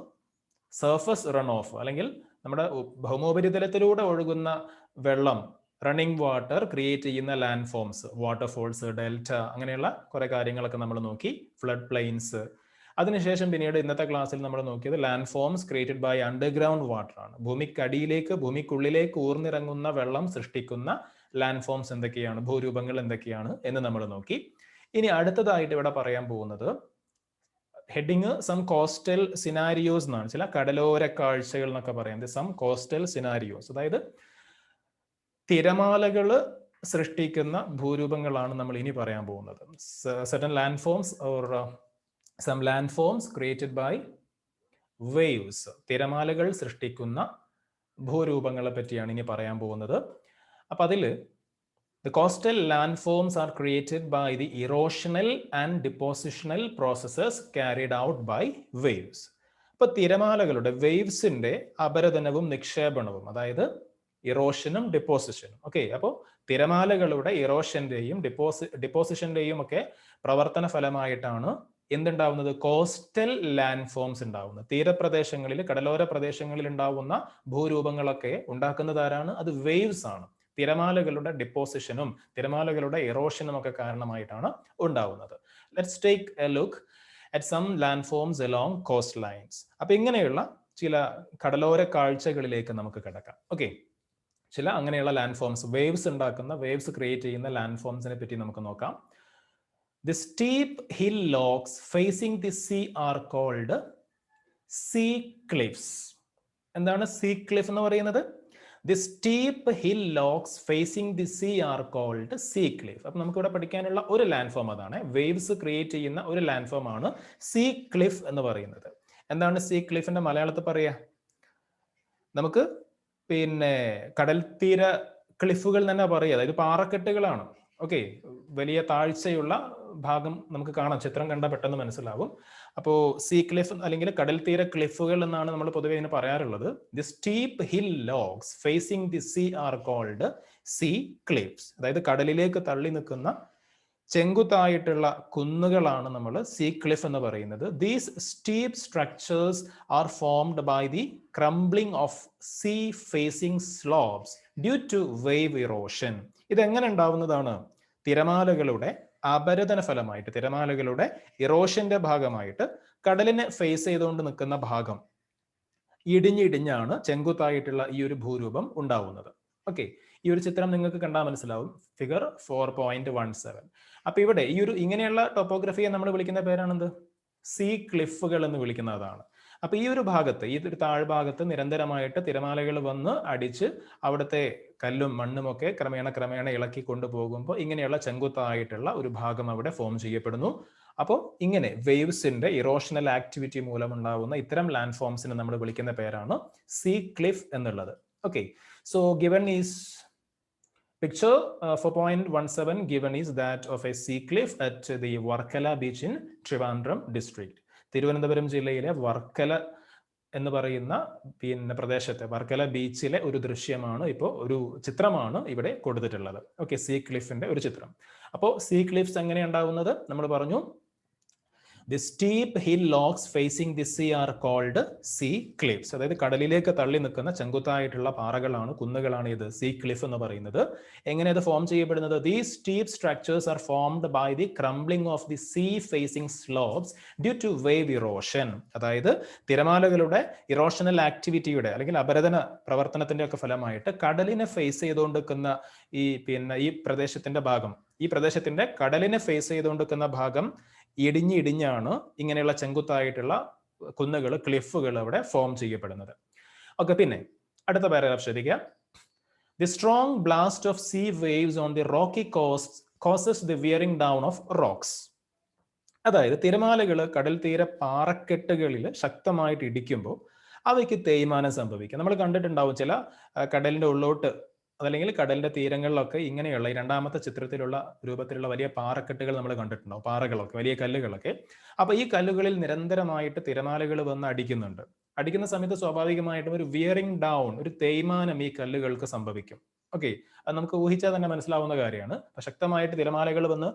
സർഫസ് റൺ ഓഫ്, അല്ലെങ്കിൽ നമ്മുടെ ഭൗമോപരിതലത്തിലൂടെ ഒഴുകുന്ന വെള്ളം, റണ്ണിങ് വാട്ടർ ക്രിയേറ്റ് ചെയ്യുന്ന ലാൻഡ് ഫോംസ്, വാട്ടർഫോൾസ്, ഡെൽറ്റ, അങ്ങനെയുള്ള കുറെ കാര്യങ്ങളൊക്കെ നമ്മൾ നോക്കി. Flood plains. അതിനുശേഷം പിന്നീട് ഇന്നത്തെ ക്ലാസ്സിൽ നമ്മൾ നോക്കിയത് land forms created by underground water ആണ്. ഭൂമിക്കടിയിലേക്ക്, ഭൂമിക്കുള്ളിലേക്ക് ഊർന്നിറങ്ങുന്ന വെള്ളം സൃഷ്ടിക്കുന്ന ലാൻഡ് ഫോംസ് എന്തൊക്കെയാണ്, ഭൂരൂപങ്ങൾ എന്തൊക്കെയാണ് എന്ന് നമ്മൾ നോക്കി. ഇനി അടുത്തതായിട്ട് ഇവിടെ പറയാൻ പോകുന്നത് ഹെഡിങ് സം കോസ്റ്റൽ സിനാരിയോസ് എന്നാണ്. ചില കടലോര കാഴ്ചകൾ എന്നൊക്കെ പറയുന്നത് സം കോസ്റ്റൽ സിനാരിയോസ്. അതായത് തിരമാലകൾ സൃഷ്ടിക്കുന്ന ഭൂരൂപങ്ങളാണ് നമ്മൾ ഇനി പറയാൻ പോകുന്നത്. certain landforms or some landforms created by waves. തിരമാലകൾ സൃഷ്ടിക്കുന്ന ഭൂരൂപങ്ങളെ പറ്റിയാണ് ഇനി പറയാൻ പോകുന്നത്. അപ്പൊ അതിൽ the coastal landforms are created by the erosional and depositional processes carried out by waves. അപ്പൊ തിരമാലകളുടെ, വേവ്സിന്റെ അപരദനവും നിക്ഷേപണവും, അതായത് ഇറോഷനും ഡിപ്പോസിഷനും. ഓക്കെ, അപ്പോൾ തിരമാലകളുടെ ഇറോഷന്റെയും ഡിപ്പോസിഷന്റെയും ഒക്കെ പ്രവർത്തന ഫലമായിട്ടാണ് എന്തുണ്ടാവുന്നത്, കോസ്റ്റൽ ലാൻഡ് ഫോംസ് ഉണ്ടാവുന്നത്. തീരപ്രദേശങ്ങളിൽ, കടലോര പ്രദേശങ്ങളിൽ ഉണ്ടാവുന്ന ഭൂരൂപങ്ങളൊക്കെ ഉണ്ടാക്കുന്നത് ആരാണ്? അത് വേവ്സ് ആണ്. തിരമാലകളുടെ ഡിപ്പോസിഷനും തിരമാലകളുടെ ഇറോഷനും ഒക്കെ കാരണമായിട്ടാണ് ഉണ്ടാവുന്നത്. Let's take a look at some land forms along coast lines. അപ്പൊ ഇങ്ങനെയുള്ള ചില കടലോര കാഴ്ചകളിലേക്ക് നമുക്ക് കിടക്കാം. ഓക്കെ, ചില അങ്ങനെയുള്ള ലാൻഡ് ഫോംസ്, വേവ്സ് ഉണ്ടാക്കുന്ന, വേവ്സ് ക്രിയേറ്റ് ചെയ്യുന്ന ലാൻഡ് ഫോംസിനെ പറ്റി നമുക്ക് നോക്കാം. The steep hillocks facing the sea are called sea cliffs. എന്താണ് സീ ക്ലിഫ് എന്ന് പറയുന്നത്? The steep hillocks facing the sea are called sea cliff. അപ്പൊ നമുക്ക് ഇവിടെ പഠിക്കാനുള്ള ഒരു ലാൻഡ് ഫോം അതാണ്. വേവ്സ് ക്രിയേറ്റ് ചെയ്യുന്ന ഒരു ലാൻഡ് ഫോം ആണ് സീ ക്ലിഫ് എന്ന് പറയുന്നത്. എന്താണ് സീ ക്ലിഫിന്റെ മലയാളത്തിൽ പറയാ? നമുക്ക് പിന്നെ കടൽ തീര ക്ലിഫുകൾ തന്നെ പറയുക, അതായത് പാറക്കെട്ടുകളാണ്. ഓക്കെ, വലിയ താഴ്ചയുള്ള ഭാഗം നമുക്ക് കാണാം, ചിത്രം കണ്ടാൽ പെട്ടെന്ന് മനസ്സിലാവും. അപ്പോൾ സീ ക്ലിഫ് അല്ലെങ്കിൽ കടൽ തീര ക്ലിഫുകൾ എന്നാണ് നമ്മൾ പൊതുവെ ഇതിന് പറയാറുള്ളത്. The steep hill logs facing the sea are called sea cliffs. അതായത് കടലിലേക്ക് തള്ളി നിൽക്കുന്ന ചെങ്കുത്തായിട്ടുള്ള കുന്നുകളാണ് നമ്മൾ സീ ക്ലിഫ് എന്ന് പറയുന്നത്. These steep structures are formed by the crumbling of sea facing slopes due to wave erosion. ഇതെങ്ങനെ ഉണ്ടാവുന്നതാണ്? തിരമാലകളുടെ അപരദന ഫലമായിട്ട്, തിരമാലകളുടെ ഇറോഷന്റെ ഭാഗമായിട്ട് കടലിനെ ഫേസ് ചെയ്തുകൊണ്ട് നിൽക്കുന്ന ഭാഗം ഇടിഞ്ഞിടിഞ്ഞാണ് ചെങ്കുത്തായിട്ടുള്ള ഈ ഒരു ഭൂരൂപം ഉണ്ടാവുന്നത്. ഓക്കെ, ഈ ഒരു ചിത്രം നിങ്ങൾക്ക് കണ്ടാൽ മനസ്സിലാവും, ഫിഗർ 4.17. അപ്പൊ ഇവിടെ ഈ ഒരു ഇങ്ങനെയുള്ള ടോപ്പോഗ്രഫിയെ നമ്മൾ വിളിക്കുന്ന പേരാണെന്ത്? സീ ക്ലിഫുകൾ എന്ന് വിളിക്കുന്നതാണ്. അപ്പൊ ഈ ഒരു ഭാഗത്ത്, ഈ ഒരു താഴ്ഭാഗത്ത് നിരന്തരമായിട്ട് തിരമാലകൾ വന്ന് അടിച്ച് അവിടുത്തെ കല്ലും മണ്ണും ഒക്കെ ക്രമേണ ഇളക്കി കൊണ്ടുപോകുമ്പോൾ ഇങ്ങനെയുള്ള ചെങ്കുത്തായിട്ടുള്ള ഒരു ഭാഗം അവിടെ ഫോം ചെയ്യപ്പെടുന്നു. അപ്പോൾ ഇങ്ങനെ വേവ്സിന്റെ ഇറോഷണൽ ആക്ടിവിറ്റി മൂലമുണ്ടാകുന്ന ഇത്തരം ലാൻഡ് ഫോംസിനെ നമ്മൾ വിളിക്കുന്ന പേരാണ് സീ ക്ലിഫ് എന്നുള്ളത്. Okay, so given is picture for 4.17 given is that of a sea cliff at the Varkala beach in Trivandrum district. Thiruvananthapuram ജില്ലയിലെ വർക്കല എന്ന് പറയുന്ന പിന്നെ പ്രദേശത്തെ വർക്കല ബീച്ചിലെ ഒരു ദൃശ്യമാണ്, ഇപ്പോൾ ഒരു ചിത്രമാണ് ഇവിടെ കൊടുത്തിട്ടുള്ളത്. ഓക്കെ, സീ ക്ലിഫിന്റെ ഒരു ചിത്രം. അപ്പോൾ സീ ക്ലിഫ്സ് എങ്ങനെ ഉണ്ടാവുന്നത് നമ്മൾ പറഞ്ഞു. The steep hill logs facing the sea are called sea cliffs. അതായത് കടലിലേക്ക് തള്ളി നിൽക്കുന്ന ചെങ്കുത്തായിട്ടുള്ള പാറകളാണ്, കുന്നുകളാണ് ഇത് സീ ക്ലിഫ് എന്ന് പറയുന്നത്. എങ്ങനെ ഇത് ഫോം ചെയ്യപ്പെടുന്നത്? These steep structures are formed by the crumbling of the sea facing slopes due to wave erosion. അതായത് തിരമാലകളുടെ ഇറോഷണൽ ആക്ടിവിറ്റിയുടെ അല്ലെങ്കിൽ അപരദന പ്രവർത്തനത്തിന്റെ ഒക്കെ ഫലമായിട്ട് കടലിനെ ഫേസ് ചെയ്തുകൊണ്ടിരിക്കുന്ന ഈ പ്രദേശത്തിന്റെ ഭാഗം, ഈ പ്രദേശത്തിന്റെ കടലിനെ ഫേസ് ചെയ്തുകൊണ്ടിരിക്കുന്ന ഭാഗം ഇടിഞ്ഞാണ് ഇങ്ങനെയുള്ള ചെങ്കുത്തായിട്ടുള്ള കുന്നുകൾ, ക്ലിഫുകൾ അവിടെ ഫോം ചെയ്യപ്പെടുന്നത്. ഓക്കെ, പിന്നെ അടുത്ത പാരഗ്രാഫ് ശ്രദ്ധിക്കുക. The strong blast of sea waves on the rocky coast causes the wearing down of rocks. അതായത് തിരമാലകൾ കടൽ തീര പാറക്കെട്ടുകളിൽ ശക്തമായിട്ട് ഇടിക്കുമ്പോൾ അവയ്ക്ക് തേയ്മാനം സംഭവിക്കും. നമ്മൾ കണ്ടിട്ടുണ്ടാവും ചില കടലിന്റെ ഉള്ളോട്ട് അതല്ലെങ്കിൽ കടലിന്റെ തീരങ്ങളിലൊക്കെ ഇങ്ങനെയുള്ള ഈ രണ്ടാമത്തെ ചിത്രത്തിലുള്ള രൂപത്തിലുള്ള വലിയ പാറക്കെട്ടുകൾ നമ്മൾ കണ്ടിട്ടുണ്ടാവും, പാറകളൊക്കെ, വലിയ കല്ലുകളൊക്കെ. അപ്പൊ ഈ കല്ലുകളിൽ നിരന്തരമായിട്ട് തിരമാലകൾ വന്ന് അടിക്കുന്നുണ്ട്. അടിക്കുന്ന സമയത്ത് സ്വാഭാവികമായിട്ടും ഒരു വിയറിംഗ് ഡൗൺ, ഒരു തേയ്മാനം ഈ കല്ലുകൾക്ക് സംഭവിക്കും. ഓക്കെ, അത് നമുക്ക് ഊഹിച്ചാൽ തന്നെ മനസ്സിലാവുന്ന കാര്യമാണ്. ശക്തമായിട്ട് തിരമാലകൾ വന്ന്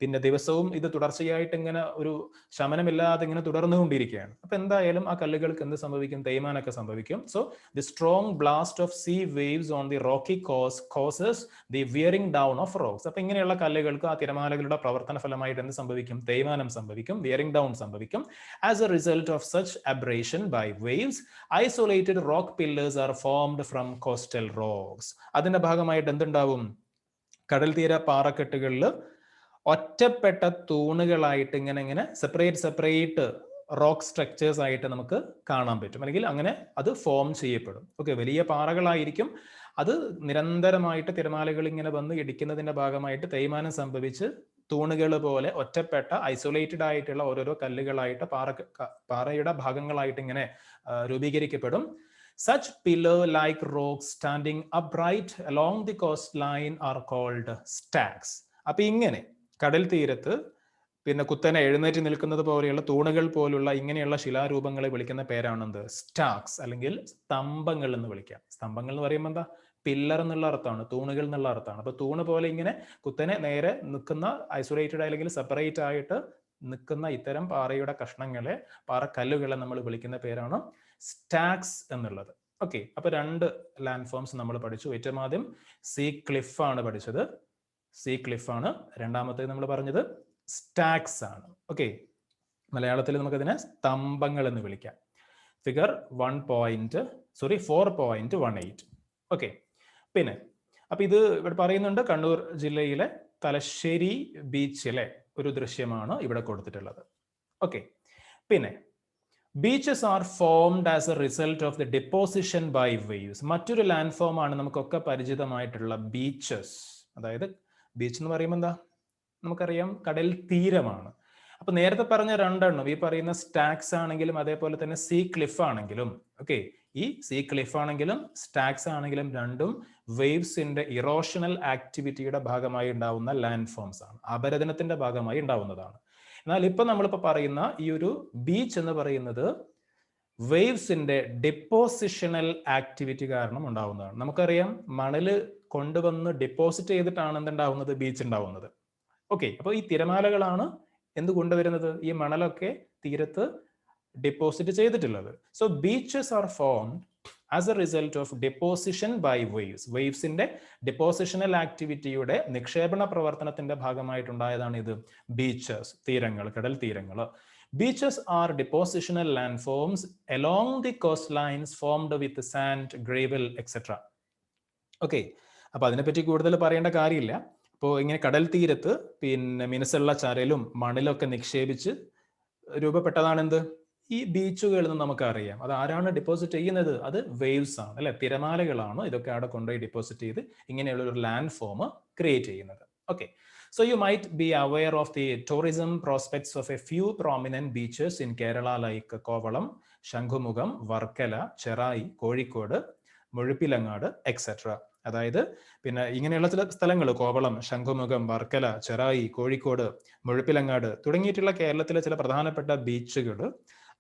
പിന്നെ ദിവസവും ഇത് തുടർച്ചയായിട്ട് ഇങ്ങനെ ഒരു ശമനമില്ലാതെ ഇങ്ങനെ തുടർന്നുകൊണ്ടിരിക്കുകയാണ്. അപ്പൊ എന്തായാലും ആ കല്ലുകൾക്ക് എന്ത് സംഭവിക്കും? തേയ്മാനൊക്കെ സംഭവിക്കും. So the strong blast of sea waves on the Rocky causes the wearing down of rocks. അപ്പൊ ഇങ്ങനെയുള്ള കല്ലുകൾക്ക് ആ തിരമാലകളുടെ പ്രവർത്തന ഫലമായിട്ട് എന്ത് സംഭവിക്കും? തേയ്മാനം സംഭവിക്കും, വിയറിംഗ് ഡൗൺ സംഭവിക്കും. As a result of such abrasion by waves isolated rock pillars are formed from coastal rocks. അതിന്റെ ഭാഗമായിട്ട് എന്തുണ്ടാവും? കടൽ തീര പാറക്കെട്ടുകളിൽ ഒറ്റപ്പെട്ട തൂണുകളായിട്ട് ഇങ്ങനെ സെപ്പറേറ്റ് റോക്ക് സ്ട്രക്ചേഴ്സ് ആയിട്ട് നമുക്ക് കാണാൻ പറ്റും, അല്ലെങ്കിൽ അങ്ങനെ അത് ഫോം ചെയ്യപ്പെടും. ഓക്കെ, വലിയ പാറകളായിരിക്കും. അത് നിരന്തരമായിട്ട് തിരമാലകൾ ഇങ്ങനെ വന്ന് ഇടിക്കുന്നതിന്റെ ഭാഗമായിട്ട് തേയ്മാനം സംഭവിച്ച് തൂണുകൾ പോലെ ഒറ്റപ്പെട്ട ഐസൊലേറ്റഡ് ആയിട്ടുള്ള ഓരോരോ കല്ലുകളായിട്ട് പാറയുടെ ഭാഗങ്ങളായിട്ട് ഇങ്ങനെ രൂപീകരിക്കപ്പെടും. Such pillar-like rocks standing upright along the coastline are called stacks. അപ്പൊ ഇങ്ങനെ കടൽ തീരത്ത് പിന്നെ കുത്തനെ എഴുന്നേറ്റ് നിൽക്കുന്നത് പോലെയുള്ള തൂണുകൾ പോലുള്ള ഇങ്ങനെയുള്ള ശിലാരൂപങ്ങളെ വിളിക്കുന്ന പേരാണെന്ത്? സ്റ്റാക്സ്, അല്ലെങ്കിൽ സ്തംഭങ്ങൾ എന്ന് വിളിക്കാം. സ്തംഭങ്ങൾ എന്ന് പറയുമ്പോൾ എന്താ? പില്ലർ എന്നുള്ള അർത്ഥമാണ്, തൂണുകൾ എന്നുള്ള അർത്ഥമാണ്. അപ്പൊ തൂണ് പോലെ ഇങ്ങനെ കുത്തനെ നേരെ നിൽക്കുന്ന ഐസൊലേറ്റഡ് അല്ലെങ്കിൽ സെപ്പറേറ്റ് ആയിട്ട് നിൽക്കുന്ന ഇത്തരം പാറയുടെ കഷ്ണങ്ങളെ, പാറക്കല്ലുകളെ നമ്മൾ വിളിക്കുന്ന പേരാണ് സ്റ്റാക്സ് എന്നുള്ളത്. ഓക്കെ, അപ്പൊ രണ്ട് ലാൻഡ് ഫോംസ് നമ്മൾ പഠിച്ചു. ഏറ്റവും ആദ്യം സീ ക്ലിഫ് ആണ് പഠിച്ചത്, സീ ക്ലിഫ് ആണ്. രണ്ടാമത്തേത് നമ്മൾ പറഞ്ഞത് സ്റ്റാക്സ് ആണ്. ഓക്കെ, മലയാളത്തിൽ നമുക്കതിനെ സ്തംഭങ്ങൾ എന്ന് വിളിക്കാം. ഫിഗർ 4.18. ഓക്കെ, പിന്നെ അപ്പൊ ഇത് ഇവിടെ പറയുന്നുണ്ട് കണ്ണൂർ ജില്ലയിലെ തലശ്ശേരി ബീച്ചിലെ ഒരു ദൃശ്യമാണ് ഇവിടെ കൊടുത്തിട്ടുള്ളത്. ഓക്കെ, പിന്നെ beaches are formed as a result of the deposition by waves. മറ്റൊരു ലാൻഡ് ഫോം ആണ് നമുക്കൊക്കെ പരിചിതമായിട്ടുള്ള ബീച്ചസ്. അതായത് ബീച്ച് എന്ന് പറയുമ്പോൾ എന്താ? നമുക്കറിയാം, കടൽ തീരമാണ്. അപ്പൊ നേരത്തെ പറഞ്ഞ രണ്ടെണ്ണം, ഈ പറയുന്ന സ്റ്റാക്സ് ആണെങ്കിലും അതേപോലെ തന്നെ സീ ക്ലിഫ് ആണെങ്കിലും, ഓക്കെ, ഈ സീ ക്ലിഫ് ആണെങ്കിലും സ്റ്റാക്സ് ആണെങ്കിലും രണ്ടും വേവ്സിന്റെ ഇറോഷണൽ ആക്ടിവിറ്റിയുടെ ഭാഗമായി ഉണ്ടാവുന്ന ലാൻഡ് ഫോംസ് ആണ്, അപരദനത്തിന്റെ ഭാഗമായി ഉണ്ടാവുന്നതാണ്. എന്നാൽ ഇപ്പൊ നമ്മളിപ്പോ പറയുന്ന ഈ ഒരു ബീച്ച് എന്ന് പറയുന്നത് വേവ്സിന്റെ ഡിപ്പോസിഷണൽ ആക്ടിവിറ്റി കാരണം ഉണ്ടാവുന്നതാണ്. നമുക്കറിയാം, മണല് കൊണ്ടുവന്ന് ഡിപ്പോസിറ്റ് ചെയ്തിട്ടാണ് എന്തുണ്ടാവുന്നത്? ബീച്ച് ഉണ്ടാവുന്നത്. ഓക്കെ, അപ്പൊ ഈ തിരമാലകളാണ് എന്ത് കൊണ്ടുവരുന്നത്? ഈ മണലൊക്കെ തീരത്ത് ഡിപ്പോസിറ്റ് ചെയ്തിട്ടുള്ളത്. So beaches are formed as a result of deposition by waves. വേവ്സിന്റെ ഡിപ്പോസിഷണൽ ആക്ടിവിറ്റിയുടെ നിക്ഷേപണ പ്രവർത്തനത്തിന്റെ ഭാഗമായിട്ടുണ്ടായതാണ് ഇത് ബീച്ചസ്, തീരങ്ങൾ, കടൽ തീരങ്ങൾ. Beaches are depositional landforms along the coastlines formed with sand, gravel, etc. Okay, അപ്പൊ അതിനെപ്പറ്റി കൂടുതൽ പറയേണ്ട കാര്യമില്ല. അപ്പോൾ ഇങ്ങനെ കടൽ തീരത്ത് പിന്നെ മിനുസുള്ള ചരലും മണലൊക്കെ നിക്ഷേപിച്ച് രൂപപ്പെട്ടതാണ് എന്ത്? ഈ ബീച്ചുകളിൽ നിന്ന് നമുക്കറിയാം അത് ആരാണ് ഡെപ്പോസിറ്റ് ചെയ്യുന്നത്, അത് വേവ്സ് ആണ് അല്ലെ, തിരമാലകളാണ് ഇതൊക്കെ അവിടെ കൊണ്ടുപോയി ഡെപ്പോസിറ്റ് ചെയ്ത് ഇങ്ങനെയുള്ള ഒരു ലാൻഡ് ഫോം ക്രിയേറ്റ് ചെയ്യുന്നത്. Okay, so you might be aware of the tourism prospects of a few prominent beaches in Kerala like Kovalam, Shankhumugam, Varkala, Cherai, Kozhikode, Muzhappilangad etcetera. അതായത് പിന്നെ ഇങ്ങനെയുള്ള ചില സ്ഥലങ്ങൾ കോവളം, ശംഖുമുഖം, വർക്കല, ചെറായി, കോഴിക്കോട്, മുഴുപ്പിലങ്ങാട് തുടങ്ങിയിട്ടുള്ള കേരളത്തിലെ ചില പ്രധാനപ്പെട്ട ബീച്ചുകൾ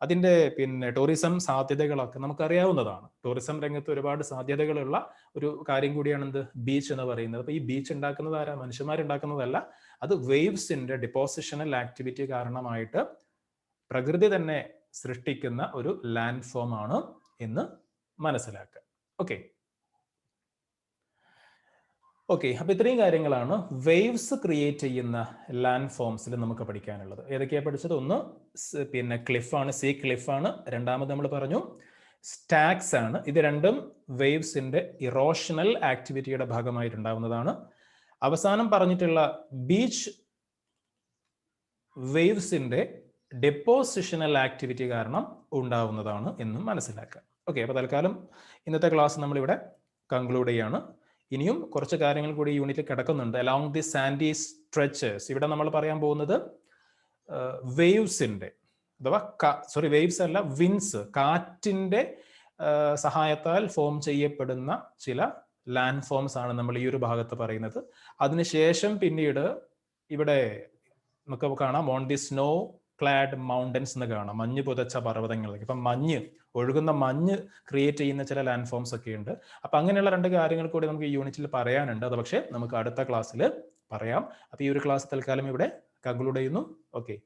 അതിൻ്റെ പിന്നെ ടൂറിസം സാധ്യതകളൊക്കെ നമുക്കറിയാവുന്നതാണ്. ടൂറിസം രംഗത്ത് ഒരുപാട് സാധ്യതകളുള്ള ഒരു കാര്യം കൂടിയാണ് എന്ത്, ബീച്ച് എന്ന് പറയുന്നത്. അപ്പൊ ഈ ബീച്ച് ഉണ്ടാക്കുന്നത് ആരാ, മനുഷ്യന്മാരുണ്ടാക്കുന്നതല്ല, അത് വേവ്സിന്റെ ഡിപ്പോസിഷണൽ ആക്ടിവിറ്റി കാരണമായിട്ട് പ്രകൃതി തന്നെ സൃഷ്ടിക്കുന്ന ഒരു ലാൻഡ് ഫോം ആണ് എന്ന് മനസ്സിലാക്കുക. ഓക്കെ ഓക്കെ അപ്പൊ ഇത്രയും കാര്യങ്ങളാണ് വേവ്സ് ക്രിയേറ്റ് ചെയ്യുന്ന ലാൻഡ് ഫോംസിൽ നമുക്ക് പഠിക്കാനുള്ളത്. ഏതൊക്കെയാ പഠിച്ചത്? ഒന്ന് പിന്നെ ക്ലിഫാണ്, സീ ക്ലിഫാണ്. രണ്ടാമത് നമ്മൾ പറഞ്ഞു സ്റ്റാക്സ് ആണ്. ഇത് രണ്ടും വേവ്സിന്റെ ഇറോഷണൽ ആക്ടിവിറ്റിയുടെ ഭാഗമായിട്ടുണ്ടാവുന്നതാണ്. അവസാനം പറഞ്ഞിട്ടുള്ള ബീച്ച് വേവ്സിന്റെ ഡെപ്പോസിഷണൽ ആക്ടിവിറ്റി കാരണം ഉണ്ടാവുന്നതാണ് എന്നും മനസ്സിലാക്കുക. ഓക്കെ, അപ്പൊ തൽക്കാലം ഇന്നത്തെ ക്ലാസ് നമ്മളിവിടെ കൺക്ലൂഡ് ചെയ്യാണ്. ഇനിയും കുറച്ച് കാര്യങ്ങൾ കൂടി യൂണിറ്റിൽ കിടക്കുന്നുണ്ട്. അലോങ് ദി സാൻഡി സ്ട്രെച്ചേഴ്സ്, ഇവിടെ നമ്മൾ പറയാൻ പോകുന്നത് വേവ്സിന്റെ അഥവാ വേവ്സ് അല്ല, വിൻസ്, കാറ്റിന്റെ സഹായത്താൽ ഫോം ചെയ്യപ്പെടുന്ന ചില ലാൻഡ് ഫോംസ് ആണ് നമ്മൾ ഈ ഒരു ഭാഗത്ത് പറയുന്നത്. അതിനുശേഷം പിന്നീട് ഇവിടെ നമുക്ക് കാണാം on the snow clad mountains എന്ന് കാണാം, മഞ്ഞ് പുതച്ച പർവ്വതങ്ങൾ. ഇപ്പം ഒഴുകുന്ന മഞ്ഞ് ക്രിയേറ്റ് ചെയ്യുന്ന ചില ലാൻഡ് ഫോംസ് ഒക്കെ ഉണ്ട്. അപ്പൊ അങ്ങനെയുള്ള രണ്ട് കാര്യങ്ങൾ കൂടി നമുക്ക് ഈ യൂണിറ്റിൽ പറയാനുണ്ട്. അത് പക്ഷേ നമുക്ക് അടുത്ത ക്ലാസ്സിൽ പറയാം. അപ്പൊ ഈ ഒരു ക്ലാസ് തൽക്കാലം ഇവിടെ കൺക്ലൂഡ് ചെയ്യുന്നു. ഓക്കെ.